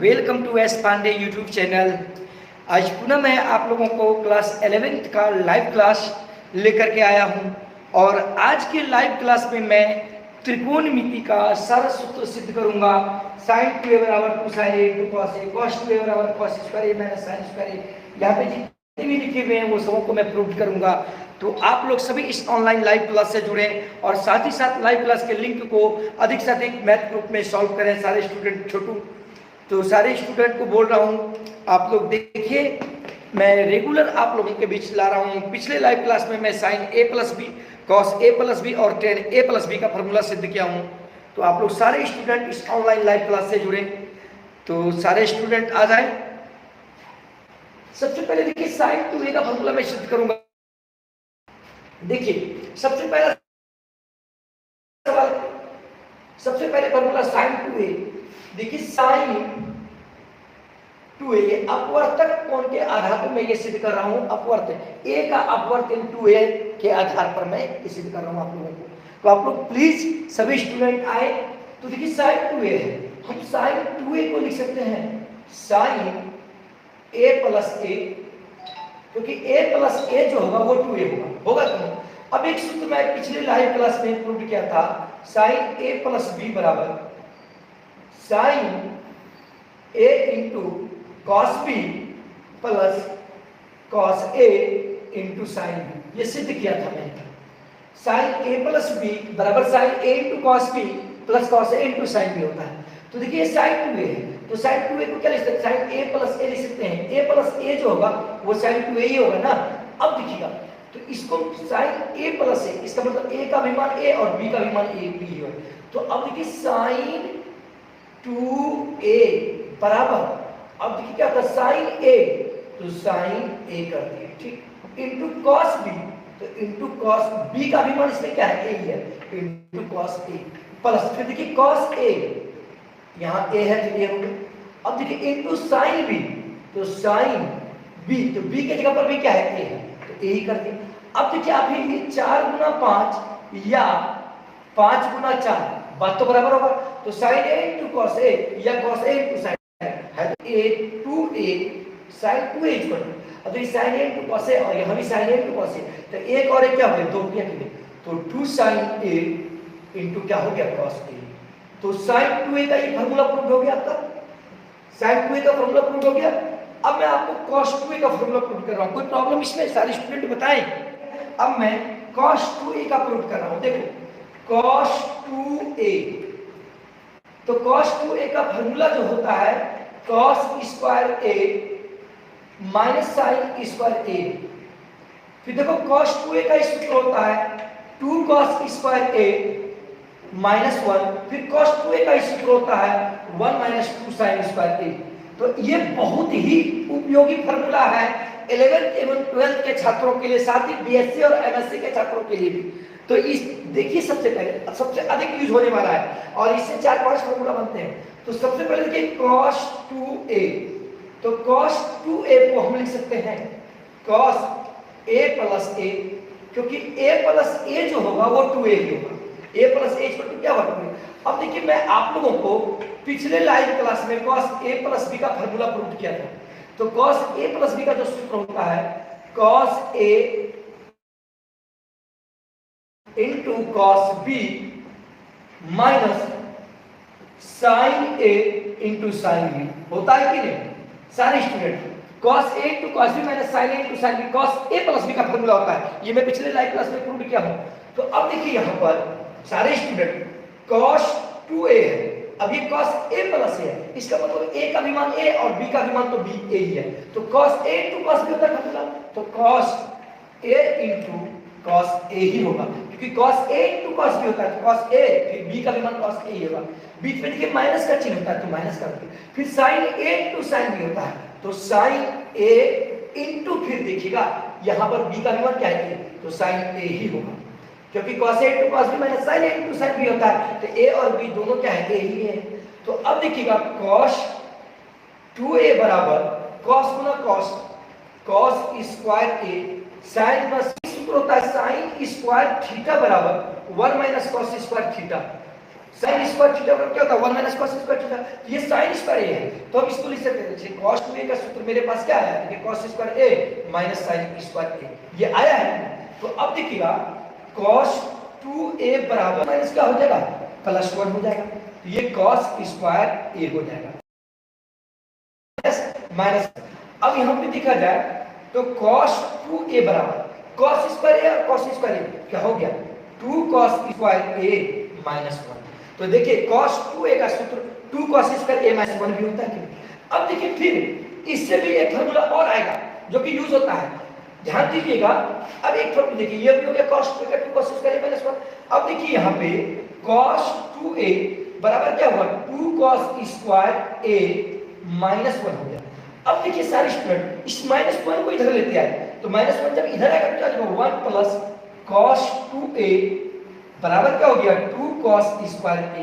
Welcome to S Pandey YouTube channel. आज पुनः मैं आप लोगों को क्लास 11th का लाइव क्लास लेकर के आया हूं और आज के लाइव क्लास में मैं त्रिकोणमिति का सारा सूत्र सिद्ध करूंगा। साइन 2a बराबर 2 sin a 2 cos a, cos 2a बराबर cos square a minus sin square a। यहाँ पे जितने भी लिखे हुए हैं वो सबों को मैं प्रूव करूंगा। तो आप लोग सभी इस ऑनलाइन लाइव क्लास से जुड़ें और साथ ही साथ लाइव क्लास के लिंक को अधिक से अधिक मैथ ग्रुप में सॉल्व करें। सारे स्टूडेंट छोटू तो सारे स्टूडेंट को बोल रहा हूँ, आप लोग देखिए मैं रेगुलर आप लोगों के बीच ला रहा हूँ। पिछले लाइव क्लास में मैं sine a plus B cos a plus B और टेन a प्लस बी का फॉर्मूला सिद्ध किया हूँ। तो आप लोग सारे स्टूडेंट इस ऑनलाइन लाइव क्लास से जुड़े, तो सारे स्टूडेंट आ जाए। सबसे पहले देखिए साइन 2a का फॉर्मूला मैं सिद्ध करूंगा। देखिए सबसे पहले फॉर्मूला साइन 2a। देखिए साइन 2a अपवर्तक कोण के आधार पर मैं ये सिद्ध कर रहा हूं। अपवर्तक a का अपवर्त इन 2a के आधार पर मैं ये सिद्ध कर रहा हूं आप लोगों को। तो आप लोग प्लीज सभी स्टूडेंट आए। तो देखिए साइन 2a है, हम साइन 2a को लिख सकते हैं साइन a प्लस a, क्योंकि a प्लस a जो होगा वो 2a होगा क्यों? अब एक सूत्र मैं पिछले लाइव क्लास में प्रूव किया था, साइन a प्लस b बराबर sine a into cos b plus cos a into sine b। ये सिद्ध किया था मैंने। साइन a प्लस b बराबर sine a into cos b plus cos a into sine b होता है। तो देखिए साइन 2a है, तो साइन 2a को क्या लिख सकते हैं? साइन a प्लस a लिख सकते हैं। a प्लस a जो होगा वो साइन 2a ही होगा ना। अब देखिएगा तो इसको साइन a प्लस a, इसका मतलब a का भी मान a और b का भी मान a b है। तो अब देखिए साइन 2a बराबर, अब देखिए क्या होता है साइन a तो साइन a कर दिए, ठीक, इंटू कॉस b, तो इंटू कॉस b का भी मान इसमें क्या है? a ही है, इंटू कॉस a प्लस फिर देखिए कॉस a, यहाँ a है तो a हो गया। अब देखिए इंटू साइन b, तो साइन b, तो b के जगह पर भी क्या है? a है, तो a ही कर दिया। अब देखिए आप ये 4 गुना 5 या 5 गुना 4 बात तो बराबर होगा। तो sine a into cos a या कॉस a इंटू साइन है तो a 2a sign 2a equal to, अब ये sine a into cos a और यहाँ भी sine a into cos a, तो एक और एक क्या हो गया? 2 क्या किए? तो 2 साइन a इंटू क्या हो गया? Cos a। तो साइन 2a का ये फार्मूला प्रूव हो गया आपका, साइन 2a का फार्मूला प्रूव हो गया। अब मैं आपको कॉस 2a का फार्मूला प्रूव कर रहा हूँ। कोई प्रॉब्लम इसमें? सारे स्टूडेंट बताएं। अब मैं कॉस 2a का प्रूव कर रहा हूँ। देखो कॉस 2a, तो कॉस 2a का फार्मूला जो होता है cos square a minus sine square a। फिर देखो कॉस 2a का सूत्र होता है 2 कॉस स्क्वायर a माइनस 1, फिर कॉस 2a का सूत्र होता है 1 माइनस 2 साइन स्क्वायर a। तो ये बहुत ही उपयोगी फार्मूला है 11th एवं 12th के छात्रों के लिए, साथ ही बीएससी और एमएससी के छात्रों के लिए भी। तो इस देखिए सबसे पहले सबसे अधिक यूज होने वाला है और इससे 4-5 फार्मूला बनते हैं। तो सबसे पहले देखिए cos 2a, तो cos 2a को हम लिख सकते हैं cos a प्लस a, क्योंकि a प्लस a जो होगा वो 2a ही होगा। a plus a equal to क्या होगा? अब देखिए मैं आप लोगों को पिछले लाइव क्लास में cos a प्लस b का फार्मूला प्रूव किया था। तो cos a प्लस b का जो सूत्र होता है cos a into cos b minus sine a into sine b होता है कि नहीं? सारे student cos a into cos b minus sine a into sine b, cos a plus b का फार्मूला होता है। ये मैं पिछले लाइव क्लास में प्रूव किया हूं। तो अब देखिए यहाँ पर सारे स्टूडेंट cos 2a है, अब ये cos a प्लस है, इसका मतलब a का भी मान a और b का भी मान तो b a ही है। तो cos a into cos b होता है फार्मूला, तो cos a into cos a ही होगा, क्योंकि cos a into cos b होता है। तो cos a फिर b का भी मान cos a ही होगा। बीच में देखिए माइनस का चिन्ह होता है तो माइनस कर दीजिए। फिर sin a into sin b होता है, तो sin a इंटू फिर देखिएगा यहाँ पर b का भी मान क्या है? तो sin a ही होगा, क्योंकि cos a into cos b minus sin a into sin b होता है। तो a और b दोनों क्या है? a ही है। तो अब देखिएगा cos 2a बराबर cos Guna cos, cos square a sin plus सूत्र होता है sin स्क्वायर थीटा बराबर 1 minus cos square theta. Sine square theta बराबर क्या होता है 1 माइनस cos स्क्वायर थीटा। तो ये साइन स्क्वायर ए है, तो हम इसको लिख सकते हैं cos 2a का सूत्र मेरे पास क्या आया है, cos square a minus sin square a, ये आया है। तो अब देखिएगा cos 2a बराबर माइनस क्या हो जाएगा प्लस 1 हो जाएगा, तो ये cos स्क्वायर a हो जाएगा माइनस। अब यहां पे देखा जाए तो cos 2a बराबर cos स्क्वायर a और cos स्क्वायर a क्या हो गया 2 cos स्क्वायर a माइनस 1। तो देखिए cos 2a का सूत्र 2 cos स्क्वायर a माइनस 1 भी होता है। अब देखिए फिर इससे भी एक फार्मूला और आएगा जो कि यूज होता है, ध्यान दीजिएगा। अब एक फार्मूला देखिए, ये भी हो गया cos 2a का 2 cos स्क्वायर a माइनस 1। अब देखिए यहाँ पे cos 2a बराबर क्या हुआ 2 cos स्क्वायर a माइनस 1 हो गया। अब देखिए सारे स्टूडेंट इस माइनस 1 को इधर लेते आए, तो माइनस 1 जब इधर आएगा तो क्या होगा 1 प्लस cos 2a बराबर क्या हो गया 2 cos स्क्वायर a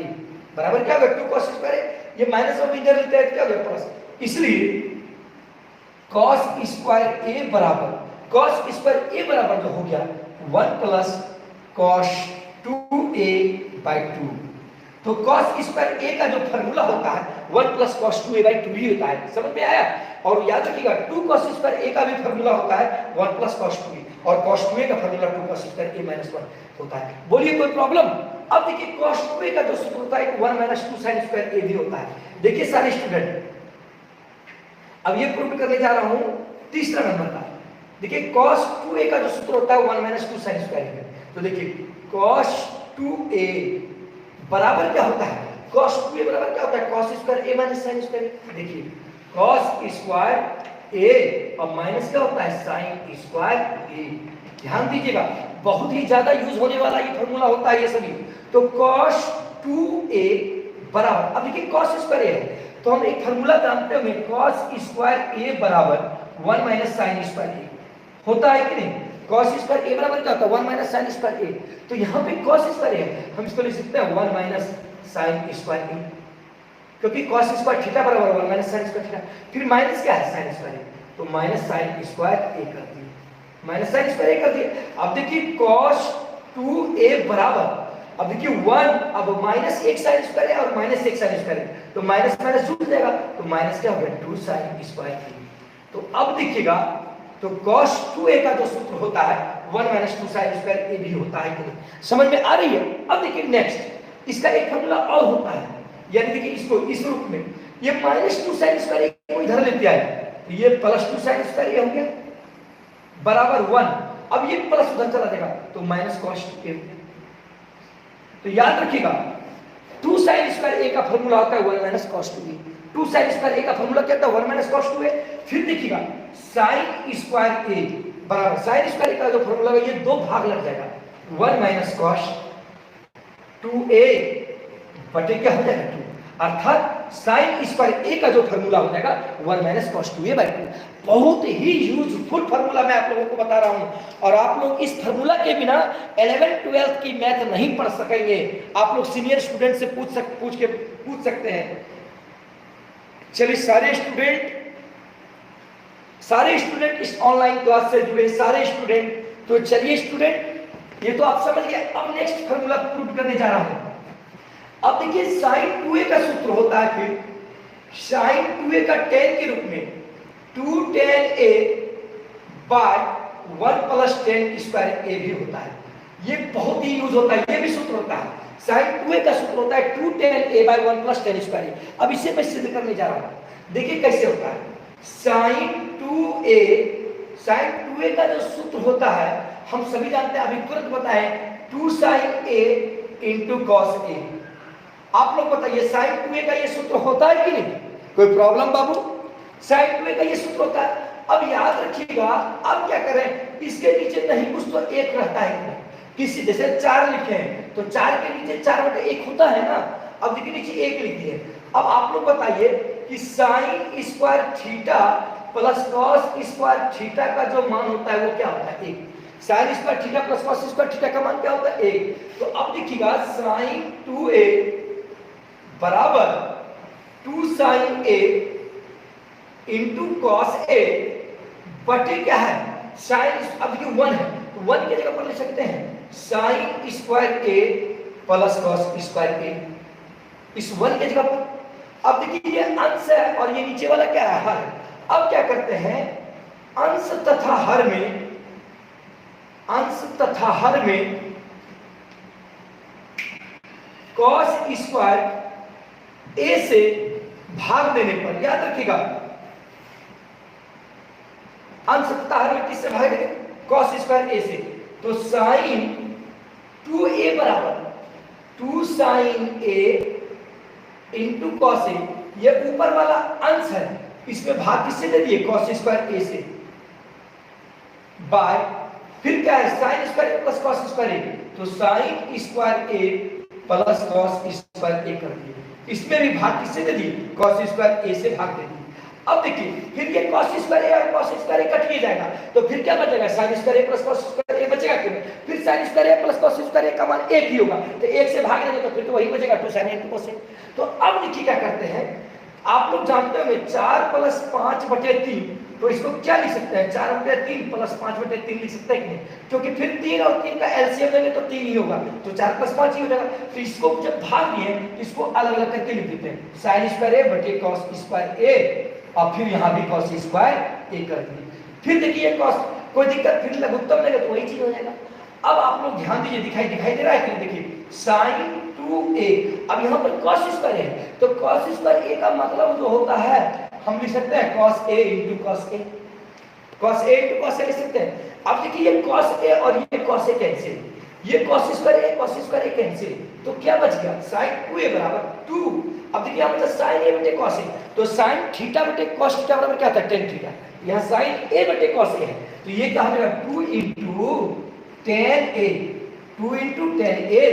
बराबर क्या होगा 2 cos स्क्वायर a। ये माइनस 1 इधर लेते हैं क्या हो गया प्लस, इसलिए cos स्क्वायर a बराबर cos स्क्वायर a बराबर जो हो गया 1 प्लस cos 2a बाई 2। तो cos स्क्वायर a का जो फार्मूला होता है 1 प्लस cos 2a बाई 2 ही होता है, समझ में आया। और याद रखिएगा 2 cos स्क्वायर a का भी फार्मूला होता है 1 प्लस cos 2a, और cos 2a का formula 2 cos square a minus 1 होता है। बोलिए कोई प्रॉब्लम। अब देखिए cos 2a का जो सूत्र होता है 1 माइनस 2 sin स्क्वायर a भी होता है। देखिए सारे स्टूडेंट अब ये प्रूव करने जा रहा हूं तीसरा नंबर का। देखिए cos 2a का जो सूत्र होता है 1 माइनस 2 sin स्क्वायर a। तो देखिए cos 2a बराबर क्या होता है cos 2a बराबर क्या होता है cos square a minus sin square a। देखिए cos स्क्वायर a और माइनस क्या होता है sin स्क्वायर a। ध्यान दीजिएगा बहुत ही ज्यादा यूज होने वाला ये फार्मूला होता है ये सभी। तो cos 2a बराबर, अब देखिए cos स्क्वायर a है तो हम एक फार्मूला जानते होंगे cos स्क्वायर a बराबर 1 माइनस sin स्क्वायर a होता है कि नहीं। cos स्क्वायर a बराबर क्या होता है 1 माइनस sin स्क्वायर a। तो यहाँ पे cos स्क्वायर a है, हम इसको लिख सकते हैं 1 माइनस sin स्क्वायर a, क्योंकि cos स्क्वायर थीटा बराबर 1 माइनस sin स्क्वायर थीटा। फिर माइनस क्या है sin स्क्वायर a, तो माइनस sin स्क्वायर a कर दिए, माइनस sin स्क्वायर a कर दिए। अब देखिए cos 2a बराबर, अब देखिए 1 अब माइनस 1 sin स्क्वायर है और माइनस 1 sin स्क्वायर है, तो माइनस माइनस जुड़ जाएगा, तो माइनस क्या हो गया 2 sin स्क्वायर a। तो अब देखिएगा तो cos 2a का जो सूत्र होता है 1 माइनस 2 sin स्क्वायर a भी होता है कि नहीं, समझ में आ रही है। अब देखिए नेक्स्ट इसका एक फार्मूला और होता है, यानी देखिए इसको इस रूप में ये माइनस 2 sin स्क्वायर a को इधर लेते आए तो ये प्लस 2 sin स्क्वायर a हो गया बराबर 1। अब ये प्लस उधर चला जाएगा तो माइनस cos 2a। तो याद रखिएगा 2 sin स्क्वायर a का फार्मूला होता है 1 minus cos 2a। 2 sin square a का फार्मूला क्या होता है 1 माइनस cos 2a। फिर देखिएगा sin स्क्वायर a बराबर sin स्क्वायर a का जो फार्मूला है ये दो भाग लग जाएगा 1 माइनस cos 2a बटे क्या हो जाएगा 2, अर्थात sin स्क्वायर a का जो फार्मूला हो जाएगा 1 माइनस cos 2a बाई 2। बहुत ही यूजफुल फार्मूला मैं आप लोगों को बता रहा हूं, और आप लोग इस फार्मूला के बिना 11th 12th की मैथ नहीं पढ़ सकेंगे। आप लोग सीनियर स्टूडेंट से पूछ सकते हैं। चलिए सारे स्टूडेंट इस ऑनलाइन क्लास से जुड़े सारे स्टूडेंट, तो चलिए स्टूडेंट ये तो आप समझ गए। अब नेक्स्ट फार्मूला प्रूव करने जा रहा हूं। अब देखिए sin 2a का सूत्र होता है फिर sin 2a का tan के रूप में 2 tan a by 1 plus tan square a भी होता है। ये बहुत ही यूज होता है, ये भी सूत्र होता है। sin 2a का सूत्र होता है 2 tan a by 1 plus tan square a। अब इसे मैं सिद्ध करने जा रहा हूं, देखिए कैसे होता है। sin 2a का जो सूत्र होता है हम सभी जानते हैं, अभी तुरंत बताएं 2 sin a into cos a। आप लोग बताइए sin 2a का ये सूत्र होता है कि नहीं, कोई प्रॉब्लम बाबू। sin 2a का ये सूत्र होता है। अब याद रखिएगा, अब क्या करें, इसके नीचे नहीं कुछ तो एक रहता है, किसी जैसे 4 लिखे हैं तो 4 के नीचे 4/1 होता है ना। अब देखिए नीचे 1 लिख दिए। अब आप लोग बताइए कि sin square theta plus cos square theta का जो मान होता है वो क्या होता है 1। sin square theta plus cos square theta का मान क्या होता है 1। तो अब देखिएगा sin 2a बराबर 2 sin a into cos a बटे क्या है sin, अब देखिए 1 है तो 1 की जगह पर लिख सकते हैं sin square a plus cos square a। इस 1 के जगह पर। अब देखिए ये अंश है और ये नीचे वाला क्या है, हर। अब क्या करते हैं, अंश तथा हर में cos स्क्वायर a से भाग देने पर, याद रखिएगा अंश तथा हर में किससे भाग देंगे, cos स्क्वायर a से। तो साइन 2a बराबर 2 sin a into cos a, ये ऊपर वाला अंश है, इसमें भाग किससे दे दिए, cos स्क्वायर a से, बाय फिर क्या है, sine square a plus cos square a। तो sine square a plus cos square a कर दिए, इसमें भी भाग किससे दे दिए, cos स्क्वायर a से भाग दे दिए। अब देखिए फिर ये cos स्क्वायर a और cos स्क्वायर a कट किया जाएगा, तो फिर क्या बचेगा, sin square a plus cos square a बचेगा क्यों, फिर sin square a plus cos square a का मान 1 ही होगा, तो 1 से भाग देंगे तो फिर तो वही बचेगा 2 sin a into cos a। तो अब देखिए क्या करते हैं, आप लोग जानते होंगे 4 प्लस 5/3, तो इसको क्या लिख सकते हैं, 4/3 प्लस 5/3 लिख सकते हैं कि नहीं, क्योंकि फिर 3 और 3 का एलसीएम लेंगे तो 3 ही होगा, तो 4 प्लस 5 ही हो जाएगा। तो इसको जब भाग दिए इसको अलग अलग करके लिख देते हैं, sin स्क्वायर a बटे cos स्क्वायर a, और फिर यहाँ भी cos स्क्वायर a कर दिए। फिर देखिए cos, कोई दिक्कत, फिर लघुत्तम लेंगे तो वही चीज हो जाएगा। अब आप लोग ध्यान दीजिए, दिखाई दे रहा है कि देखिए sin 2a, अब यहाँ पर cos स्क्वायर है, तो cos स्क्वायर a का मतलब जो होता है हम लिख सकते हैं cos a into cos a, cos a into cos a लिख सकते हैं। अब देखिए ये cos a और ये cos a कैंसिल, ये cos square a cos square a cancel, तो क्या बच गया, sin 2a बराबर 2। अब देखिए यहाँ पर sin a बटे cos a, तो sin थीटा बटे cos थीटा बराबर क्या था, tan थीटा, यहाँ sin a बटे cos a है, तो ये क्या हो जाएगा 2 into tan a, 2 into tan a,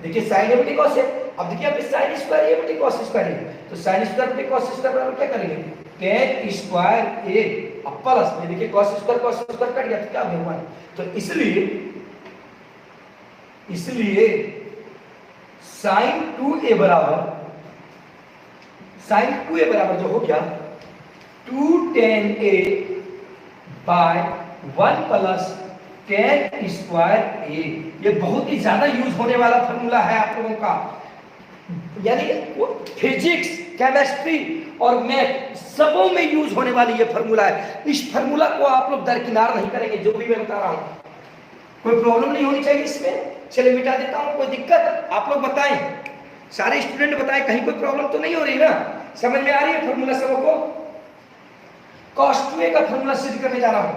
देखिए sin a बटे cos a। अब देखिए यहाँ पे sin स्क्वायर a बटे cos स्क्वायर a, तो sin स्क्वायर बटे cos स्क्वायर बराबर क्या करेंगे, tan स्क्वायर a, अब प्लस में देखिए cos स्क्वायर कट गया तो क्या होगा, तो इसलिए sin 2a बराबर जो हो गया 2 tan a by 1 plus tan square a। ये बहुत ही ज्यादा यूज होने वाला फॉर्मूला है आप लोगों का, यानी फिजिक्स, केमिस्ट्री और मैथ सबों में यूज होने वाली ये फॉर्मूला है। इस फॉर्मूला को आप लोग दरकिनार नहीं करेंगे, जो भी मैं बता रहा हूं, कोई प्रॉब्लम नहीं होनी चाहिए इसमें। चलिए मिटा देता हूं, कोई दिक्कत आप लोग बताएं, सारे स्टूडेंट बताएं, कहीं कोई प्रॉब्लम तो नहीं हो रही ना, समझ में आ रही है फॉर्मूला सबको। cos 2a का फॉर्मूला सिद्ध करने जा रहा हूं,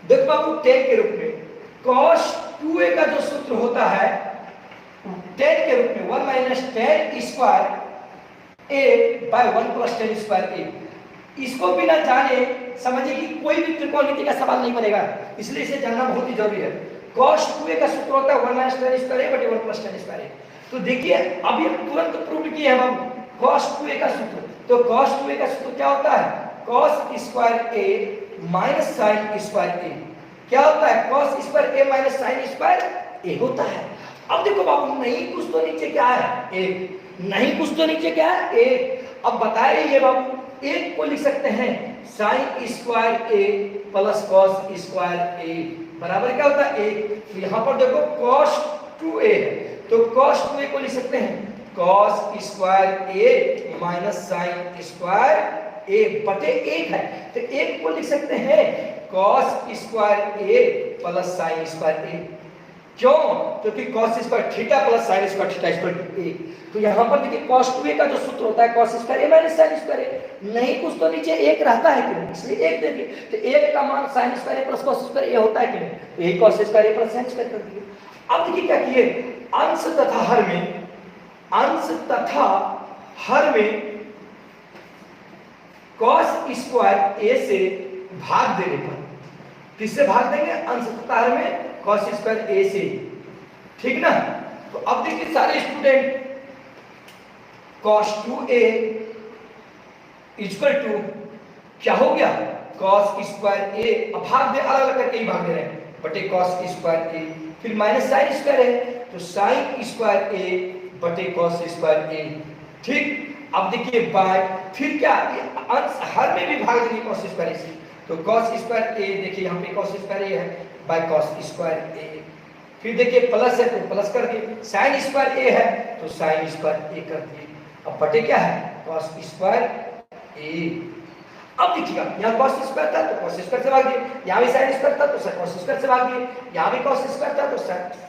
देखो बाबू tan के रूप में cos 2a का जो सूत्र होता है tan के रूप में 1 minus tan square a by 1 plus tan square a। इसको बिना जाने समझिए कि कोई भी त्रिकोणमिति का सवाल नहीं बनेगा, इसलिए इसे जानना बहुत ही जरूरी है। cos 2a का सूत्र होता है 1 माइनस tan स्क्वायर a बटे 1 प्लस tan स्क्वायर a। तो देखिए अब ये तुरंत प्रूव किया है बाबू, cos 2a का सूत्र, तो cos 2a का सूत्र क्या होता है, cos square a minus sin square a। क्या होता है, cos square a minus sin square a होता है। अब देखो बाबू, नहीं कुछ तो नीचे क्या है, एक, नहीं कुछ तो नीचे क्या है, एक। अब बताए ये बाबू, एक को लिख सकते हैं sin square a plus cos square a बराबर क्या होता है, एक। तो यहाँ पर देखो cos 2a है, तो cos 2a को लिख सकते हैं cos square a minus sin square a बटे 1 है, तो एक को लिख सकते हैं cos square a plus sin square a। क्यों, क्योंकि cos square theta plus sin square theta equal to 1। तो यहाँ पर देखिए cos 2a का जो सूत्र होता है cos square a minus sin square a, नहीं कुछ तो नीचे एक रहता है कि नहीं, इसलिए एक दे दिए, तो एक का मान sin square a plus cos square a होता है कि नहीं, तो यही cos square a plus sin square कर दिए। अब देखिए क्या किए, अंश तथा हर में cos स्क्वायर a से भाग देने पर, किससे भाग देंगे, अंश तथा हर में cos स्क्वायर a से, ठीक ना। तो अब देखिए सारे student, cos 2a equal to क्या हो गया, cos स्क्वायर a, अब भाग दे अलग अलग करके ही भाग दे रहे हैं, बटे cos स्क्वायर a, फिर माइनस sin स्क्वायर है तो sin स्क्वायर a बटे cos स्क्वायर a, ठीक। अब देखिए बाय, फिर क्या, अंश हर में भी भाग देंगे cos स्क्वायर a से, तो cos स्क्वायर a, देखिए यहाँ पे cos स्क्वायर a है बाय cos स्क्वायर a, फिर देखिए प्लस है तो प्लस कर दिए, साइन स्क्वायर ए है तो साइन स्क्वायर ए कर दिए। अब बटे क्या है कॉस स्क्वायर ए। अब देखिएगा यहाँ कॉस स्क्वायर था तो कॉस स्क्वायर से भाग दिए, यहाँ भी साइन स्क्वायर था तो कॉस स्क्वायर से भाग दिए, यहाँ भी कॉस स्क्वायर था तो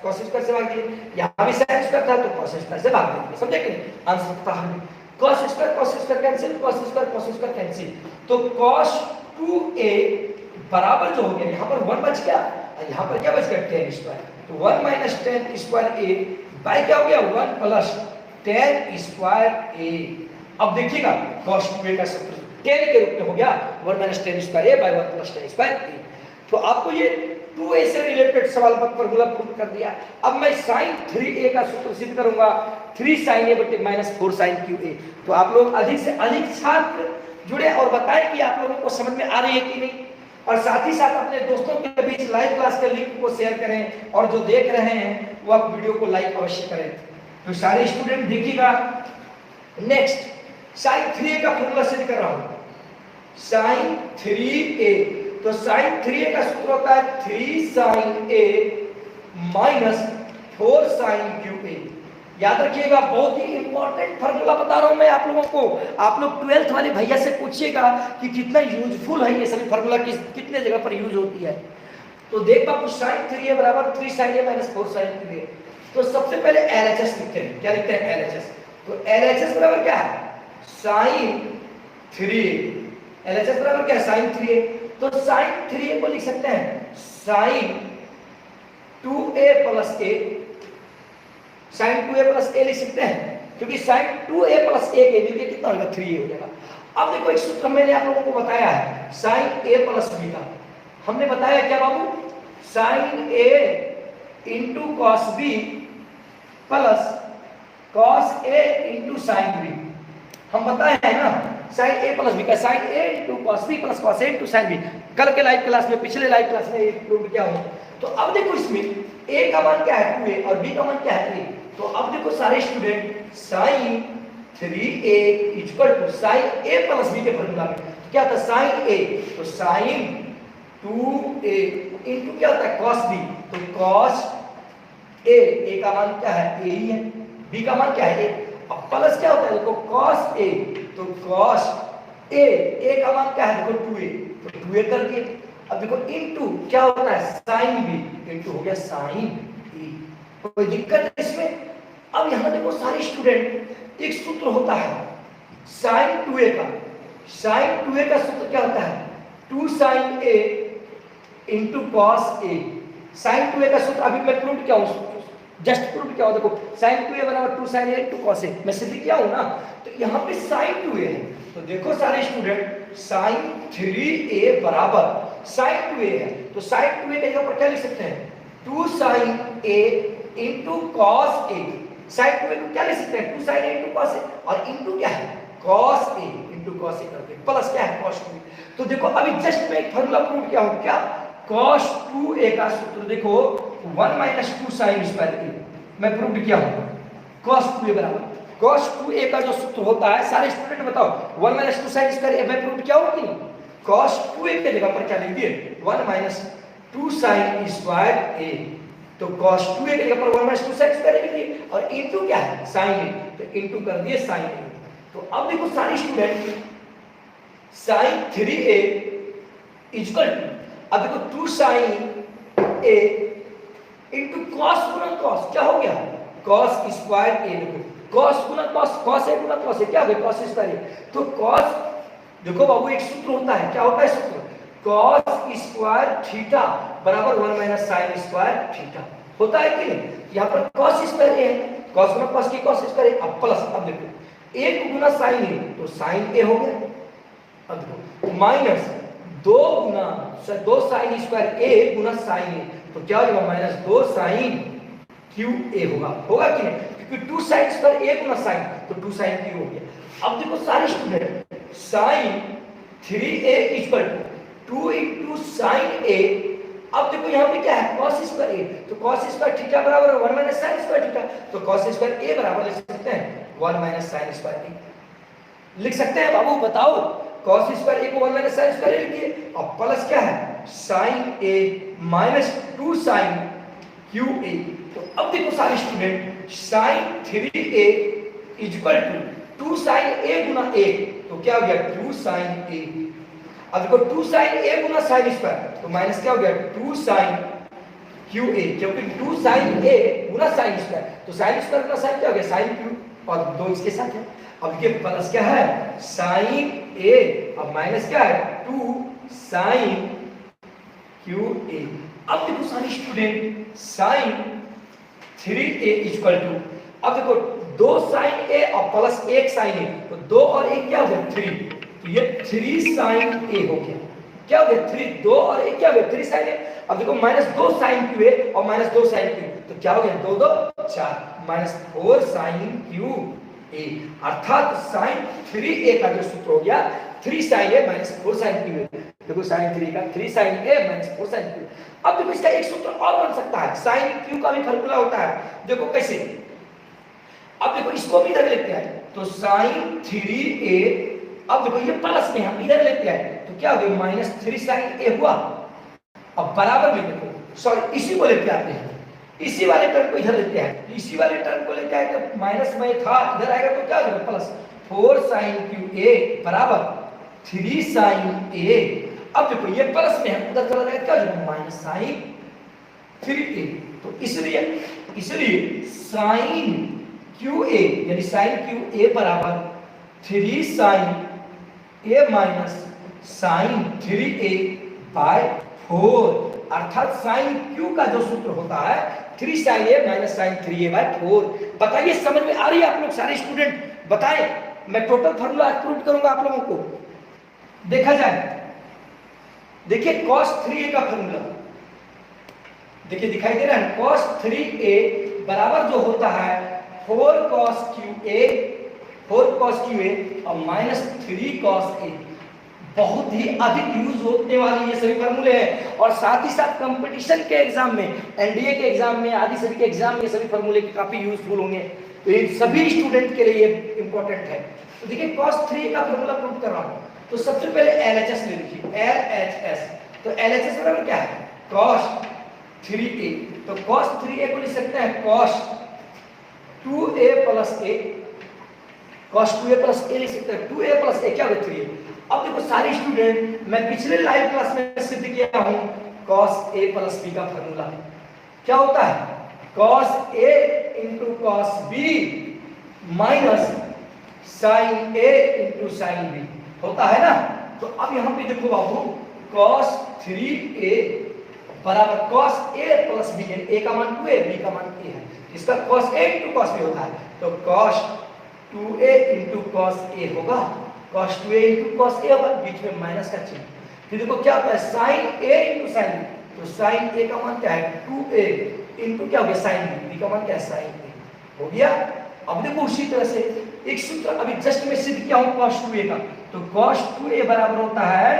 कॉस स्क्वायर से भाग दिए, यहाँ भी साइन स्क्वायर था तो कॉस स्क्वायर से भाग दिए। समझे कि नहीं? आंसर था cos square cancel, cos square cancel, तो कॉस 2a बराबर जो हो गया यहाँ पर 1 बच गया, यहाँ पर क्या बच गया tan स्क्वायर, तो 1 minus tan square a by क्या हो गया 1 प्लस tan स्क्वायर a। अब देखिएगा cos 2a का सूत्र tan के रूप में हो गया 1 minus tan square a by 1 plus tan square a। तो आपको ये 2a से रिलेटेड सवाल फॉर्मूला प्रूव कर दिया। अब मैं sin 3a का सूत्र सिद्ध करूंगा, 3 sin a बटे माइनस 4 sin qa। तो आप लोग अधिक से अधिक छात्र जुड़े और बताएं कि आप लोगों को समझ में आ रही है कि नहीं, और साथ ही साथ अपने दोस्तों के बीच लाइव क्लास के लिंक को शेयर करें, और जो देख रहे हैं वो आप वीडियो को लाइक अवश्य करें। तो सारे स्टूडेंट देखिएगा। नेक्स्ट sin 3a का फॉर्मूला सिद्ध कर रहा हूं, sin 3a, तो sin 3a का सूत्र होता है 3 sin a minus 4 sin qa। याद रखिएगा बहुत ही इंपॉर्टेंट फॉर्मूला बता रहा हूं मैं आप लोगों को। आप लोग 12th वाले भैया से पूछिएगा कि कितना यूजफुल है ये सभी फॉर्मूला, कितने जगह पर यूज होती है। तो देख बापू sin 3a बराबर 3 sin a minus 4 sin qa। तो सबसे पहले LHS लिखते हैं। क्या लिखते हैं LHS? तो LHS बराबर क्या है sin 3a। LHS बराबर क्या है sin 3a। तो sin 3a को लिख सकते हैं sin 2a plus a, sin 2a plus a लिख सकते हैं, क्योंकि sin 2a प्लस a के लिए कितना होगा 3a हो जाएगा। अब देखो एक सूत्र मैंने आप लोगों को बताया है sin a प्लस b का। हमने बताया क्या बाबू, sin a into cos b plus cos a into sin b। हम बताए हैं ना sin a प्लस b का, sin a into cos b plus cos a into sin b। कल के लाइव क्लास में, पिछले लाइव क्लास में एक प्रूव किया हो। तो अब देखो इसमें a का मान क्या है 2a और b का मान क्या है 3। तो अब देखो सारे student sin 3a equal to sin a plus b के फॉर्मूला में क्या था sin a, तो sin 2a इनटू क्या होता है cos b, तो cos a का मान क्या है a ही है, b का मान क्या है a। अब प्लस क्या होता है देखो cos a, तो cos a का मान क्या है देखो 2a, तो 2a कर दिए। अब देखो इनटू क्या होता है sin b, इनटू हो गया sin a। कोई दिक्कत है इसमें? अब यहां देखो सारे स्टूडेंट, एक सूत्र होता है sin 2a का, sin 2a का सूत्र क्या होता है 2 sin a into cos a। sin 2a का सूत्र अभी मैं प्रूव किया हूं, जस्ट प्रूव किया हूं। देखो sin 2a बराबर 2 sin a into cos a, मैं सिद्ध किया हूं ना। तो यहां पे sin 2a है, तो देखो सारे स्टूडेंट sin 3a बराबर sin 2a है, तो sin 2a का जगह पर क्या लिख सकते हैं 2 sin a into cos a। sin 2a को क्या लिख सकते हैं 2 sin a into cos a, और इंटू क्या है cos a into cos a करके प्लस क्या है cos 2a। तो देखो अभी जस्ट मैं एक फॉर्मूला प्रूव किया हूं, क्या cos 2a का सूत्र देखो 1 माइनस 2 sin स्क्वायर a, मैं प्रूव किया हूं cos 2a बराबर cos 2a का जो सूत्र होता है, सारे स्टूडेंट बताओ 1 माइनस 2 sin स्क्वायर a मैं प्रूव किया हूं कि नहीं। cos 2a के जगह पर क्या लिख दिए 1 माइनस 2 sin स्क्वायर a, तो cos 2a के जगह पर 1 माइनस 2 sin स्क्वायर a लिख दिए, और इनटू क्या है sin a, तो इनटू कर दिए sin a। तो अब देखो सारे student sin 3a equal to, अब देखो 2 sin a into cos Guna cos, क्या हो गया cos स्क्वायर a। देखो cos Guna cos, cos a गुना cos a क्या हो गया cos स्क्वायर a। तो cos देखो बाबू एक सूत्र होता है, क्या होता है सूत्र cos स्क्वायर थीटा बराबर 1 माइनस sin स्क्वायर थीटा होता है कि नहीं। यहाँ पर cos स्क्वायर a है, cos गुना cos की cos स्क्वायर a, अब प्लस, अब देखो 1 गुना sin a तो sin a हो गया, अब देखो minus 2 Guna 2 sin square a Guna sin a, तो क्या होगा माइनस 2 sin qa होगा कि नहीं, क्योंकि 2 sin square a Guna sin, तो 2 sin q हो गया। अब देखो सारे student sin 3a equal to 2 into sin a। अब देखो यहाँ पे क्या है cos स्क्वायर a, तो cos स्क्वायर थीटा बराबर 1 माइनस sin स्क्वायर थीटा, तो cos स्क्वायर a बराबर लिख सकते हैं 1 माइनस sin स्क्वायर a लिख सकते हैं बाबू, बताओ cos स्क्वायर a को 1 माइनस sin स्क्वायर a लिखिए, और प्लस क्या है sin a minus 2 sin cube A. तो अब देखो सारे student, sine 3a equal to 2 sine a गुना a, तो क्या हो गया 2 साइन a। अब देखो 2 साइन a गुना साइन स्क्वायर, तो माइनस क्या हो गया 2 साइन क्यू ए, क्योंकि 2 साइन a गुना साइन स्क्वायर, तो साइन स्क्वायर गुना साइन क्या हो गया साइन क्यू, और दो इसके साथ है। अब ये प्लस क्या है साइन a, अब माइनस क्या है 2 साइन क्यू ए। अब देखो सारे student, sine 3a equal to, अब देखो 2 साइन a और प्लस 1 साइन a, तो 2 और 1 क्या हो गया 3, तो ये 3 साइन a हो गया। क्या हो गया 3, 2 और 1 क्या हो गया 3 साइन a। अब देखो माइनस 2 साइन क्यू ए और माइनस 2 साइन क्यू, तो क्या हो गया 2 2 4 माइनस 4 साइन क्यू ए, अर्थात साइन 3a का जो सूत्र हो गया 3 sine a minus 4 sine cube A. देखो साइन 3 का 3 sine a minus 4 sine cube. अब देखो इसका एक सूत्र और बन सकता है, साइन क्यू का भी फार्मूला होता है, देखो कैसे। अब देखो इसको भी इधर लेते हैं, तो साइन 3a, अब देखो ये प्लस में हम इधर लेते हैं, तो क्या हो गया माइनस 3 साइन a हुआ। अब बराबर में देखो, सॉरी इसी को लेते आते हैं, इसी वाले टर्म को इधर लेते हैं, इसी वाले टर्म को लेते आए तो माइनस में था, इधर आएगा तो क्या हो जाएगा प्लस 4 साइन क्यू ए बराबर 3 साइन a। अब देखो ये प्लस में है, उधर चला जाएगा क्या हो जाएगा माइनस साइन 3a। तो इसलिए साइन क्यू ए यानी साइन क्यू ए बराबर 3 sine a minus sine 3a by 4, अर्थात साइन क्यू का जो सूत्र होता है 3 sine a minus sine 3a by 4। बताइए समझ में आ रही है आप लोग सारे स्टूडेंट, बताएं। मैं टोटल फार्मूला प्रूव करूंगा आप लोगों को, देखा जाए। देखिए cos 3a का फार्मूला देखिए दिखाई दे रहा है, cos 3a बराबर जो होता है 4 cos qa और माइनस 3 cos a। बहुत ही अधिक यूज होने वाली ये सभी फार्मूले हैं, और साथ ही साथ कंपटीशन के एग्जाम में, एनडीए के एग्जाम में, आदि सभी के एग्जाम में सभी फार्मूले काफी यूजफुल होंगे, तो ये सभी स्टूडेंट के लिए इंपॉर्टेंट है। तो देखिए cos 3 का फार्मूला प्रूव कर रहा हूं, तो सबसे पहले LHS ले लीजिए, LHS। तो LHS बराबर क्या है cos 3a, तो cos 3a को लिख सकते हैं cos 2a plus a, cos 2a plus a लिख सकते हैं, 2a प्लस a क्या होगा 3a। अब देखो सारे स्टूडेंट, मैं पिछले लाइव क्लास में सिद्ध किया हूं cos a प्लस b का फार्मूला क्या होता है cos a into cos b minus sin a into sin b होता है ना। तो अब यहां पे देखो बाबू, cos 3a बराबर cos a plus b, a का मान 2a, b का मान a है, इसका cos a into cos b होता है, तो cos 2a into cos a होगा, cos 2a into cos a होगा, बीच में माइनस का चिन्ह। फिर देखो क्या होता है sin a into sin b, तो sin a का मान क्या है 2a इंटू क्या हो गया sin b का मान क्या है sin a हो गया। अब देखो उसी तरह से एक सूत्र अभी जस्ट में सिद्ध किया हूं cos 2a का, तो cos 2a बराबर होता है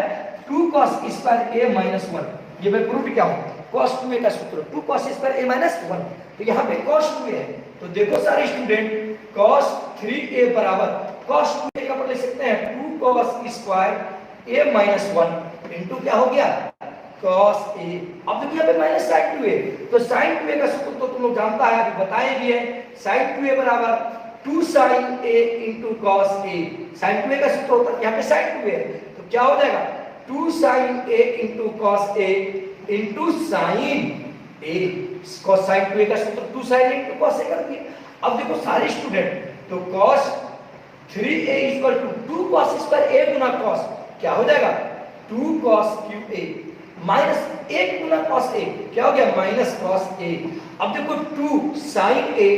2 cos स्क्वायर a माइनस 1। ये मैं प्रूव किया हूं cos 2a का सूत्र 2 cos स्क्वायर a माइनस 1, तो यहाँ पे cos 2a है। तो देखो सारे स्टूडेंट, cos 3a बराबर cos 2a का मतलब लिख सकते हैं 2 cos square a minus 1 into क्या हो गया cos a। अब देखिए यहाँ पे माइनस sin 2a, तो sin 2a का सूत्र तो तुम लोग जानता है, अभी बताए भी है, sin 2a बराबर 2 sin a into cos a। sin 2a का सूत्र होता है, यहाँ पे sin 2a है, तो क्या हो जाएगा 2 sin a into cos a into sin a। cos sin 2a का सूत्र 2 sin a into cos a कर दिए। अब देखो सारे स्टूडेंट, तो cos 3a equal to 2 cos square a गुना cos क्या हो जाएगा 2 cos क्यूब a माइनस 1 गुना cos a क्या हो गया माइनस cos a। अब देखो 2 sin a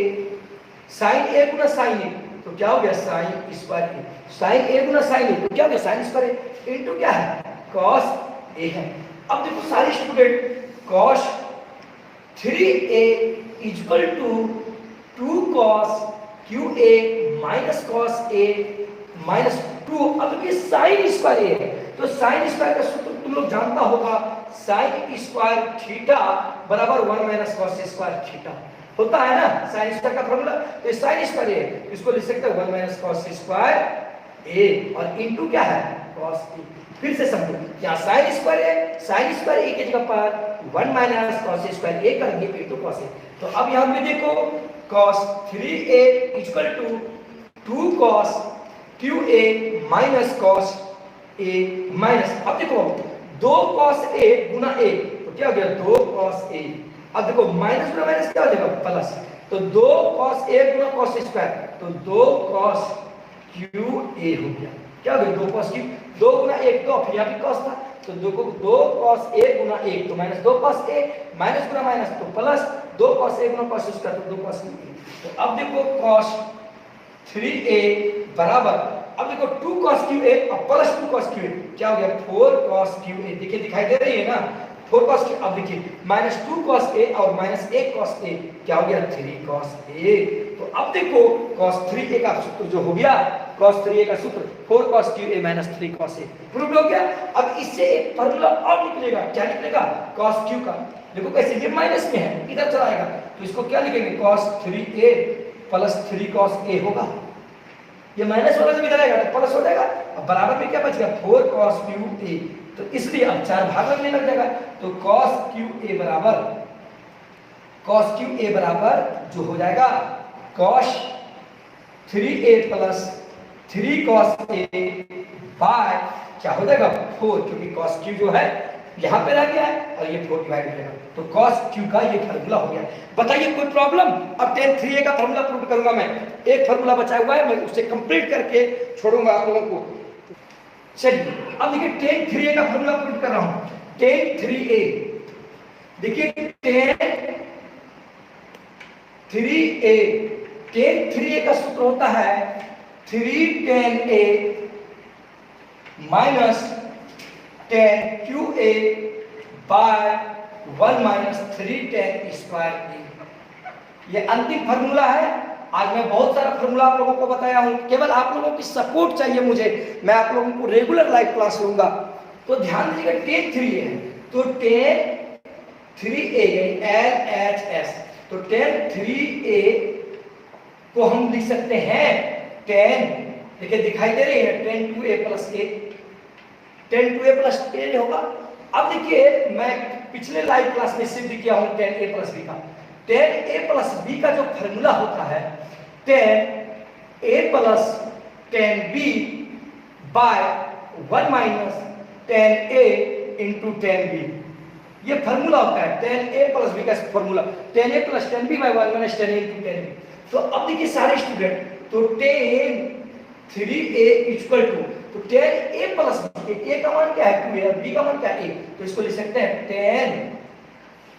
Guna sin a तो क्या हो गया sin square a, sin a Guna sin a तो क्या हो गया sin स्क्वायर a इनटू क्या है cos a है। अब देखो सारे student, cos 3a equal to 2 cos qa minus cos a minus 2। अब ये sin स्क्वायर a है, तो sin स्क्वायर का सूत्र तुम लोग जानता होगा, sin स्क्वायर थीटा बराबर 1 माइनस cos स्क्वायर थीटा होता है ना, sin स्क्वायर का फॉर्मूला। तो sin स्क्वायर है, इसको लिख सकते हैं 1 माइनस cos स्क्वायर ए और इनटू क्या है cos ए। फिर से समझो, यहाँ साइन स्क्वायर है, साइन स्क्वायर ए की जगह पर 1 माइनस कॉस स्क्वायर ए करेंगे इनटू कॉस ए। तो अब यहाँ पे देखो cos 3a equal to 2 cos QA minus cos a minus, अब देखो 2 cos a गुना a तो क्या हो गया 2 cos a। अब देखो माइनस गुना माइनस क्या हो जाएगा प्लस, तो 2 cos a गुना cos स्क्वायर तो 2 cos QA हो गया। क्या हो गया 2 cos q, 2 गुना 1 तो फिर यहाँ भी cos था तो 2 cos a गुना 1 तो माइनस 2 cos a माइनस गुना माइनस तो प्लस 2 cos a गुना cos स्क्वायर तो 2 cos a। तो अब देखो cos 3a बराबर, अब देखो 2 cos QA और प्लस 2 cos QA क्या हो गया 4 cos QA। देखिए दिखाई दे रही है ना 4 cos QA। अब देखिए माइनस 2 cos A और माइनस 1 cos A क्या हो गया 3 cos A। तो अब देखो cos 3A का सूत्र जो हो गया cos 3A का सूत्र 4 cos QA minus 3 cos A prove हो गया। अब इससे एक फॉर्मूला और निकलेगा, क्या निकलेगा cos Q का। देखो कैसे ये माइनस में है इधर चला आएगा तो इसको क्या लिखेंगे cos 3A plus 3 cos A होगा। ये माइनस वाला जब इधर आएगा तो प्लस हो जाएगा, अब बराबर में क्या बच गया 4 cos QA। तो इसलिए अब 4 भाग लगने लग जाएगा तो cos QA बराबर जो हो जाएगा cos 3A plus 3 cos A by क्या हो जाएगा 4, क्योंकि cos Q जो है यहाँ पे रह गया है और ये 4 डिवाइड हो जाएगा तो cos Q का ये फार्मूला हो गया। बताइए कोई प्रॉब्लम। अब tan 3A का फार्मूला प्रूव करूंगा मैं, एक फार्मूला बचा हुआ है मैं उसे कंप्लीट करके छोड़ूंगा आप लोगों को। चलिए अब देखिए tan 3A का फार्मूला प्रूव कर रहा हूं। tan 3A देखिए tan 3A का सूत्र होता है 3 tan A minus tan QA by 1 minus 3 tan square A। ये अंतिम फार्मूला है। आज मैं बहुत सारा फार्मूला आप लोगों को बताया हूं, केवल आप लोगों की सपोर्ट चाहिए मुझे, मैं आप लोगों को रेगुलर लाइव क्लास लूंगा। तो ध्यान दीजिएगा tan 3A है तो tan 3A LHS तो tan 3A को हम लिख सकते हैं tan, देखिए दिखाई दे रही है tan 2A plus A, tan 2A plus A होगा। अब देखिए मैं पिछले लाइव क्लास में सिद्ध किया हूं tan A प्लस B का। tan A प्लस B का जो फार्मूला होता है tan A plus tan B by 1 minus tan A into tan B, ये फार्मूला होता है tan A प्लस B का formula tan A plus tan B by 1 minus tan A into tan B। तो अब देखिए सारे स्टूडेंट, तो tan 3A equal to तो tan A plus B, A का मान क्या है 2A और B का मान क्या है A, तो इसको लिख सकते हैं tan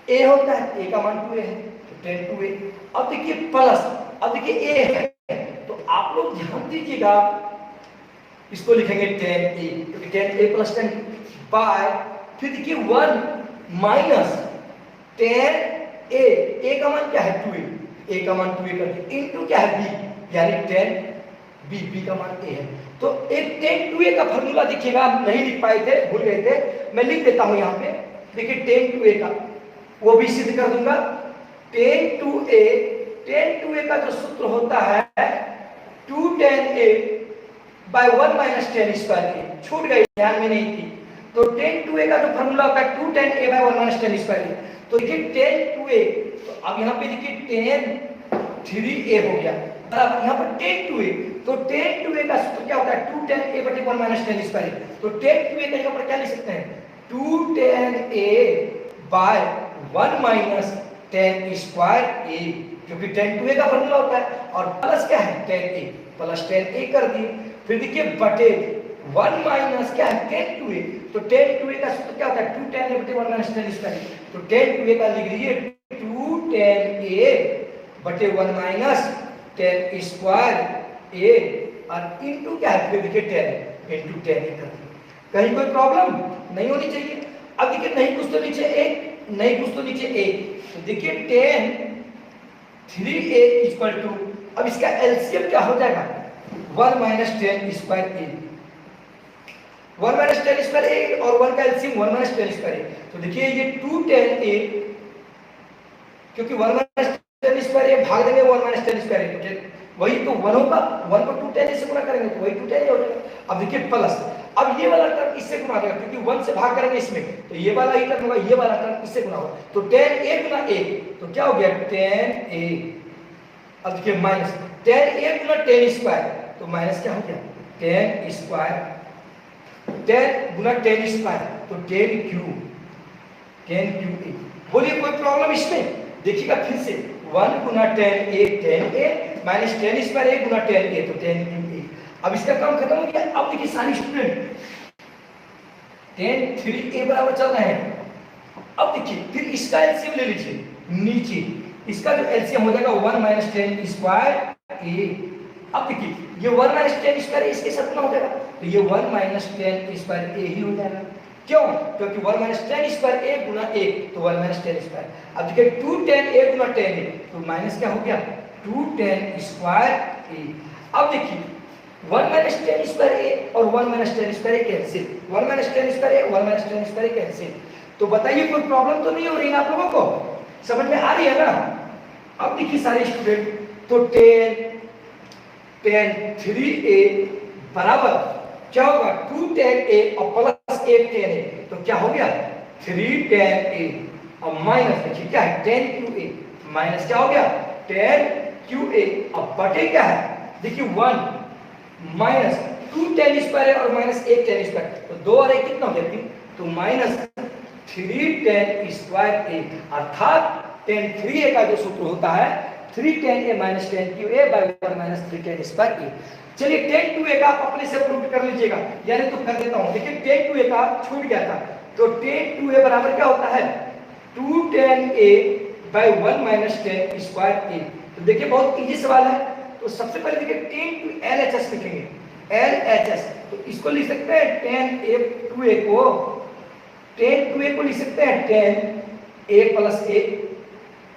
A होता है A का मान 2A है तो tan 2A। अब देखिए प्लस, अब देखिए A है तो आप लोग ध्यान दीजिएगा इसको लिखेंगे tan A क्योंकि tan A plus tan by फिर देखिए 1 माइनस tan A का मान क्या है 2A, A का मान 2A कर दिया इनटू क्या है B यानी tan B का मान A है। तो एक tan 2A का फार्मूला देखिएगा, नहीं लिख पाए थे भूल गए थे, मैं लिख देता हूं यहाँ पे। देखिए tan 2A का वो भी सिद्ध कर दूंगा। tan 2A का जो सूत्र होता है 2 tan A by 1 minus tan square A, छूट गई ध्यान में नहीं थी। तो tan 2A का जो फार्मूला होता है 2 tan A by 1 minus tan square A। तो देखिए tan 2A, तो अब यहाँ पे देखिए tan 3A हो गया बराबर यहाँ पर tan 2A, तो tan 2A का सूत्र क्या होता है 2 tan A बटे 1 माइनस tan स्क्वायर A। तो tan 2A का यहाँ पर क्या लिख सकते हैं 2 tan A by 1 minus tan square A, क्योंकि tan 2A का फार्मूला होता है और प्लस क्या है tan A plus tan A कर दिए। फिर देखिए बटे 1 माइनस क्या है tan 2A, तो tan 2A का सूत्र क्या होता है 2 tan A बटे 1 माइनस tan स्क्वायर A। तो tan 2A का लिख लीजिए 2 tan A बटे 1 माइनस tan स्क्वायर A और इनटू क्या है फिर देखिए tan इनटू tan A कर दिए। कहीं कोई प्रॉब्लम नहीं होनी चाहिए। अब देखिए नहीं कुछ तो नीचे एक, नहीं कुछ तो नीचे एक, तो देखिए tan 3A इक्वल टू, अब इसका एलसीएम क्या हो जाएगा 1 minus tan square A, 1 minus tan square A और 1 का LCM 1 minus tan square A। तो देखिए ये 2 tan A, क्योंकि 1 माइनस tan स्क्वायर A भाग देंगे 1 माइनस tan स्क्वायर A, वही तो 1 होगा, 1 को 2 2tan से गुना करेंगे तो वही 2tan हो जाएगा। अब देखिए प्लस, अब ये वाला टर्म इससे गुना हो जाएगा क्योंकि 1 से भाग करेंगे इसमें, तो ये वाला ही टर्म होगा, ये वाला टर्म इससे गुना होगा, तो tan a गुना a, तो क्या हो गया tan a। अब देखिए minus tan a Guna tan square, तो माइनस क्या हो गया tan स्क्वायर, tan गुना tan स्क्वायर, तो tan क्यू a। बोलिए कोई प्रॉब्लम इसमें? देखिएगा फिर से 1 गुना tan a minus tan square a Guna tan a, तो tan क्यू a। अब इसका काम खत्म हो गया। अब देखिए सारे स्टूडेंट tan 3a बराबर चल रहे हैं। अब देखिए फिर इसका एलसीएम ले लीजिए, नीचे इसका जो एलसीएम हो जाएगा 1 माइनस tan स्क्वायर a। अब देखिए ये 1 माइनस tan स्क्वायर इसके साथ ना हो जाएगा, तो ये 1 माइनस tan स्क्वायर a ही हो जाएगा। क्यों? क्योंकि 1 माइनस tan स्क्वायर a गुना a, तो 1 माइनस tan स्क्वायर। अब देखिए 2 tan a Guna tan a, तो माइनस क्या हो गया 2 tan स्क्वायर a। अब देखिए 1 माइनस tan स्क्वायर a और 1 minus tan square a cancel, 1 minus tan square a 1 minus tan square a cancel. तो बताइए कोई प्रॉब्लम तो नहीं हो रही है आप लोगों को? समझ में आ रही है ना? अब देखिए सारे स्टूडेंट, तो tan 3a बराबर क्या होगा 2 tan a और प्लस 1 tan a, तो क्या हो गया 3 tan a और माइनस देखिए क्या है tan qa, माइनस क्या हो गया tan qa। अब बटे क्या है देखिए 1 माइनस 2 tan स्क्वायर है और माइनस 1 tan स्क्वायर, तो 2 और 1 कितना हो गया 3, तो माइनस 3 tan स्क्वायर a, अर्थात tan 3a का जो सूत्र होता है 3 tan a minus tan qa by 1 minus 3 tan square a। चलिए tan 2a का आप अपने से प्रूव कर लीजिएगा, यानी तो कर देता हूं। देखिए tan 2a का छूट गया था, तो tan 2a बराबर क्या होता है 2 tan a by 1 minus tan square a। तो देखिए बहुत इजी सवाल है। तो सबसे पहले देखिए tan टू LHS लिखेंगे, LHS, तो इसको लिख सकते हैं tan a 2a को, tan 2a को लिख सकते हैं tan a प्लस a,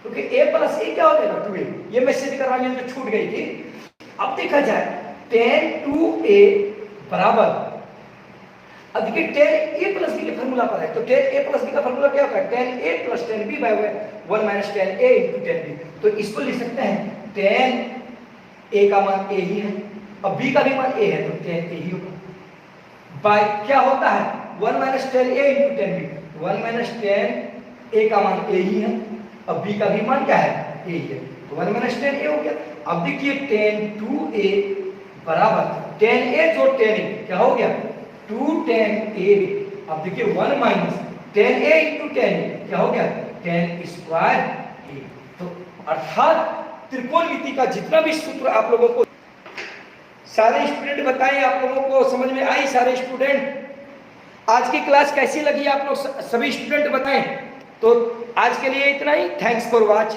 क्योंकि a प्लस a क्या हो जाएगा 2a, ये मैं सीधे कर रहा हूं जो छूट गई थी। अब देखा जाए tan 2a बराबर, अब देखिए tan a प्लस b के फॉर्मूला पर है, तो tan a प्लस b का फॉर्मूला क्या होता है tan a plus tan b by 1 minus tan a into tan b। तो इसको लिख सकते हैं tan a का मान a ही है और b का भी मान a है, तो tan a ही होगा बाय क्या होता है 1 minus tan a into tan b, 1 minus tan a का मान a ही है और b का भी मान क्या है a ही है, तो 1 माइनस tan a हो गया। अब देखिए tan 2a बराबर tan a जोड़ tan a क्या हो गया 2 tan a। अब देखिए 1 minus tan a into tan a क्या हो गया tan स्क्वायर a। तो अर्थात त्रिकोणमिति का जितना भी सूत्र आप लोगों को, सारे स्टूडेंट बताएं आप लोगों को समझ में आई? सारे स्टूडेंट आज की क्लास कैसी लगी आप लोग सभी स्टूडेंट बताएं। तो आज के लिए इतना ही, थैंक्स फॉर वॉच।